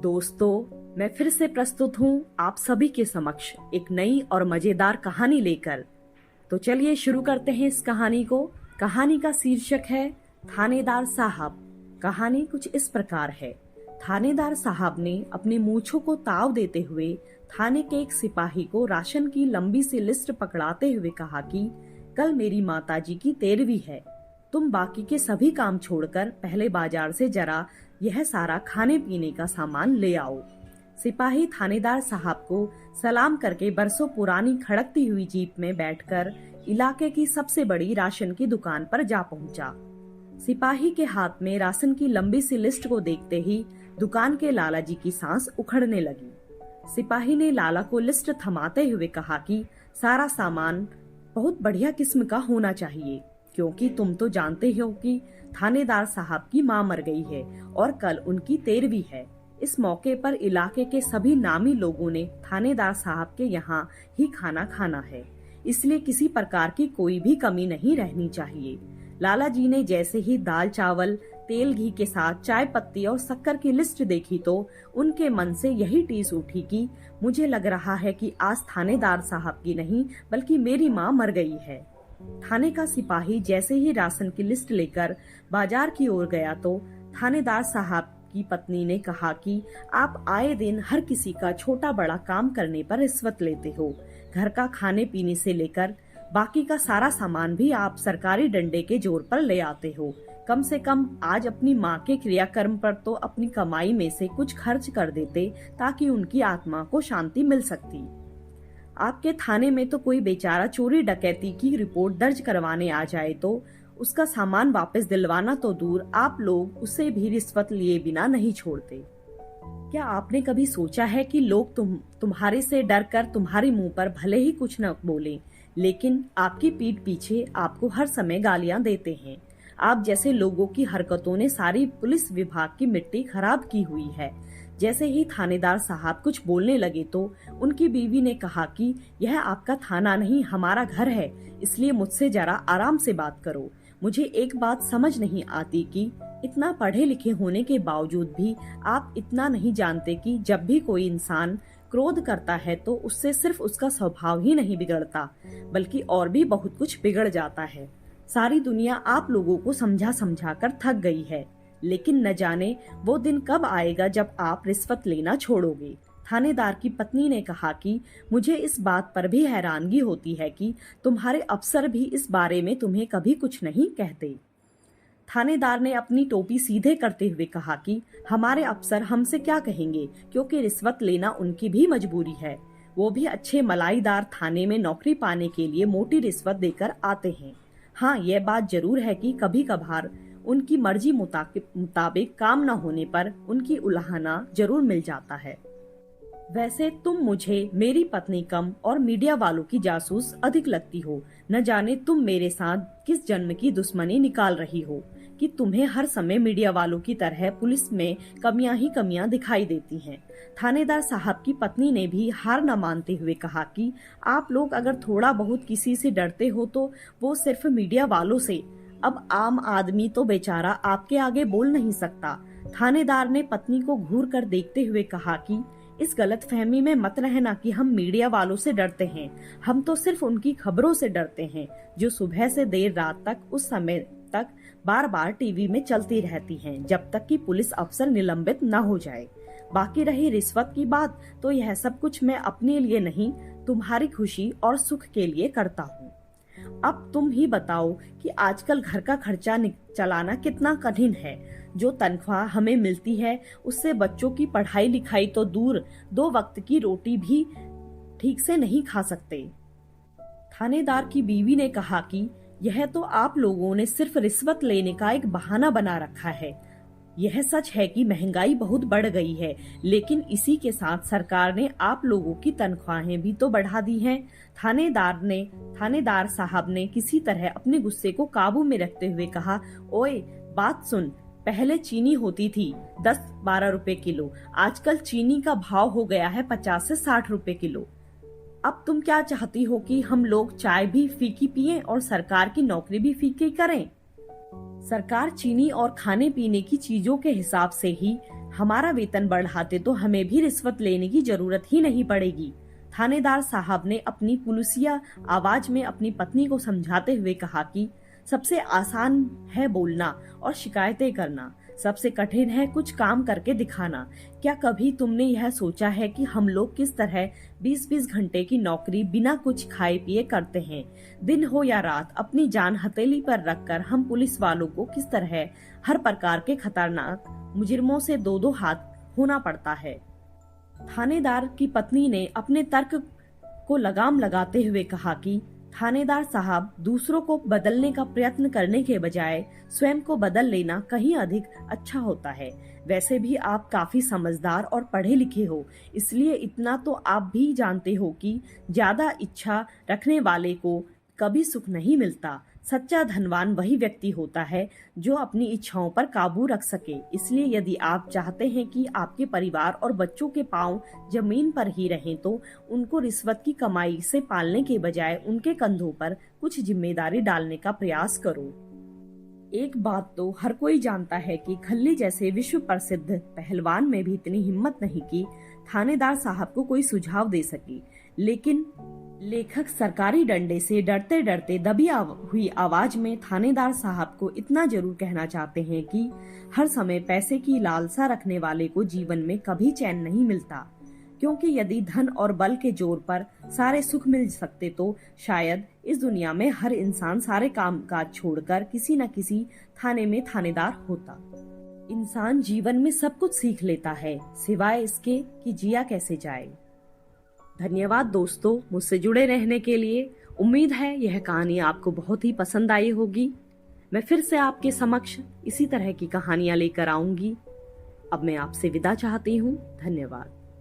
दोस्तों, मैं फिर से प्रस्तुत हूँ आप सभी के समक्ष एक नई और मजेदार कहानी लेकर। तो चलिए शुरू करते हैं इस कहानी को। कहानी का शीर्षक है थानेदार साहब। कहानी कुछ इस प्रकार है। थानेदार साहब ने अपने मूंछों को ताव देते हुए थाने के एक सिपाही को राशन की लंबी सी लिस्ट पकड़ाते हुए कहा कि कल मेरी माताजी की 13वीं है। तुम बाकी के सभी काम छोड़कर पहले बाजार से जरा यह सारा खाने पीने का सामान ले आओ। सिपाही थानेदार साहब को सलाम करके बरसों पुरानी खड़कती हुई जीप में बैठकर इलाके की सबसे बड़ी राशन की दुकान पर जा पहुंचा। सिपाही के हाथ में राशन की लंबी सी लिस्ट को देखते ही दुकान के लाला जी की सांस उखड़ने लगी। सिपाही ने लाला को लिस्ट थमाते हुए कहा कि सारा सामान बहुत बढ़िया किस्म का होना चाहिए, क्योंकि तुम तो जानते हो कि थानेदार साहब की माँ मर गई है और कल उनकी 13वीं है। इस मौके पर इलाके के सभी नामी लोगों ने थानेदार साहब के यहाँ ही खाना खाना है, इसलिए किसी प्रकार की कोई भी कमी नहीं रहनी चाहिए। लाला जी ने जैसे ही दाल चावल तेल घी के साथ चाय पत्ती और शक्कर की लिस्ट देखी तो उनके मन से यही टीस उठी कि मुझे लग रहा है कि आज थानेदार साहब की नहीं बल्कि मेरी माँ मर गई है। थाने का सिपाही जैसे ही राशन की लिस्ट लेकर बाजार की ओर गया तो थानेदार साहब की पत्नी ने कहा कि आप आए दिन हर किसी का छोटा बड़ा काम करने पर रिश्वत लेते हो। घर का खाने पीने से लेकर बाकी का सारा सामान भी आप सरकारी डंडे के जोर पर ले आते हो। कम से कम आज अपनी माँ के क्रियाकर्म पर तो अपनी कमाई में से कुछ खर्च कर देते ताकि उनकी आत्मा को शांति मिल सकती। आपके थाने में तो कोई बेचारा चोरी डकैती की रिपोर्ट दर्ज करवाने आ जाए तो उसका सामान वापस दिलवाना तो दूर, आप लोग उसे भी रिश्वत लिए बिना नहीं छोड़ते। क्या आपने कभी सोचा है कि लोग तुम्हारे से डर कर तुम्हारे मुंह पर भले ही कुछ न बोले, लेकिन आपकी पीठ पीछे आपको हर समय गालियां देते हैं। आप जैसे लोगों की हरकतों ने सारी पुलिस विभाग की मिट्टी खराब की हुई है। जैसे ही थानेदार साहब कुछ बोलने लगे तो उनकी बीवी ने कहा कि यह आपका थाना नहीं हमारा घर है, इसलिए मुझसे जरा आराम से बात करो। मुझे एक बात समझ नहीं आती कि इतना पढ़े लिखे होने के बावजूद भी आप इतना नहीं जानते कि जब भी कोई इंसान क्रोध करता है तो उससे सिर्फ उसका स्वभाव ही नहीं बिगड़ता बल्कि और भी बहुत कुछ बिगड़ जाता है। सारी दुनिया आप लोगों को समझा समझा कर थक गई है, लेकिन न जाने वो दिन कब आएगा जब आप रिश्वत लेना छोड़ोगे। थानेदार की पत्नी ने कहा कि मुझे इस बात पर भी हैरानगी होती है कि तुम्हारे अफसर भी इस बारे में तुम्हें कभी कुछ नहीं कहते। थानेदार ने अपनी टोपी सीधे करते हुए कहा कि हमारे अफसर हमसे क्या कहेंगे, क्योंकि रिश्वत लेना उनकी भी मजबूरी है। वो भी अच्छे मलाईदार थाने में नौकरी पाने के लिए मोटी रिश्वत देकर आते हैं। हाँ, यह बात जरूर है कि कभी कभार उनकी मर्जी मुताबिक काम न होने पर उनकी उलाहना जरूर मिल जाता है। वैसे तुम मुझे मेरी पत्नी कम और मीडिया वालों की जासूस अधिक लगती हो। न जाने तुम मेरे साथ किस जन्म की दुश्मनी निकाल रही हो कि तुम्हें हर समय मीडिया वालों की तरह पुलिस में कमियां ही कमियां दिखाई देती हैं। थानेदार साहब की पत्नी ने भी हार न मानते हुए कहा कि आप लोग अगर थोड़ा बहुत किसी से डरते हो तो वो सिर्फ मीडिया वालों से। अब आम आदमी तो बेचारा आपके आगे बोल नहीं सकता। थानेदार ने पत्नी को घूर कर देखते हुए कहा कि इस गलतफहमी में मत रहना कि हम मीडिया वालों से डरते हैं। हम तो सिर्फ उनकी खबरों से डरते हैं जो सुबह से देर रात तक उस समय तक बार बार टीवी में चलती रहती हैं, जब तक कि पुलिस अफसर निलंबित न हो जाए। बाकी रही रिश्वत की बात, तो यह सब कुछ मैं अपने लिए नहीं तुम्हारी खुशी और सुख के लिए करता हूँ। अब तुम ही बताओ कि आजकल घर का खर्चा चलाना कितना कठिन है। जो तनख्वाह हमें मिलती है उससे बच्चों की पढ़ाई लिखाई तो दूर, 2 वक्त की रोटी भी ठीक से नहीं खा सकते। थानेदार की बीवी ने कहा कि यह तो आप लोगों ने सिर्फ रिश्वत लेने का एक बहाना बना रखा है। यह सच है कि महंगाई बहुत बढ़ गई है, लेकिन इसी के साथ सरकार ने आप लोगों की तनख्वाहें भी तो बढ़ा दी हैं। थानेदार साहब ने किसी तरह अपने गुस्से को काबू में रखते हुए कहा, ओए बात सुन, पहले चीनी होती थी 10-12 रुपए किलो, आजकल चीनी का भाव हो गया है 50 से 60 रुपए किलो। अब तुम क्या चाहती हो कि हम लोग चाय भी फीकी पिएं और सरकार की नौकरी भी फीकी करें? सरकार चीनी और खाने पीने की चीजों के हिसाब से ही हमारा वेतन बढ़ाते तो हमें भी रिश्वत लेने की जरूरत ही नहीं पड़ेगी। थानेदार साहब ने अपनी पुलिसिया आवाज में अपनी पत्नी को समझाते हुए कहा कि सबसे आसान है बोलना और शिकायतें करना, सबसे कठिन है कुछ काम करके दिखाना। क्या कभी तुमने यह सोचा है कि हम लोग किस तरह 20-20 घंटे की नौकरी बिना कुछ खाए पिए करते हैं? दिन हो या रात अपनी जान हथेली पर रखकर हम पुलिस वालों को किस तरह हर प्रकार के खतरनाक मुजरिमों से दो दो हाथ होना पड़ता है। थानेदार की पत्नी ने अपने तर्क को लगाम लगाते हुए कहा कि थानेदार साहब, दूसरों को बदलने का प्रयत्न करने के बजाय स्वयं को बदल लेना कहीं अधिक अच्छा होता है। वैसे भी आप काफी समझदार और पढ़े लिखे हो, इसलिए इतना तो आप भी जानते हो कि ज्यादा इच्छा रखने वाले को कभी सुख नहीं मिलता। सच्चा धनवान वही व्यक्ति होता है जो अपनी इच्छाओं पर काबू रख सके। इसलिए यदि आप चाहते हैं कि आपके परिवार और बच्चों के पांव जमीन पर ही रहें, तो उनको रिश्वत की कमाई से पालने के बजाय उनके कंधों पर कुछ जिम्मेदारी डालने का प्रयास करो। एक बात तो हर कोई जानता है कि खल्ली जैसे विश्व प्रसिद्ध पहलवान में भी इतनी हिम्मत नहीं कि थानेदार साहब को कोई सुझाव दे सके। लेकिन लेखक सरकारी डंडे से डरते डरते दबी हुई आवाज में थानेदार साहब को इतना जरूर कहना चाहते हैं कि हर समय पैसे की लालसा रखने वाले को जीवन में कभी चैन नहीं मिलता, क्योंकि यदि धन और बल के जोर पर सारे सुख मिल सकते तो शायद इस दुनिया में हर इंसान सारे काम काज छोड़कर किसी न किसी थाने में थानेदार होता। इंसान जीवन में सब कुछ सीख लेता है, सिवाय इसके कि जिया कैसे जाए। धन्यवाद दोस्तों, मुझसे जुड़े रहने के लिए। उम्मीद है यह कहानी आपको बहुत ही पसंद आई होगी। मैं फिर से आपके समक्ष इसी तरह की कहानियां लेकर आऊंगी। अब मैं आपसे विदा चाहती हूँ। धन्यवाद।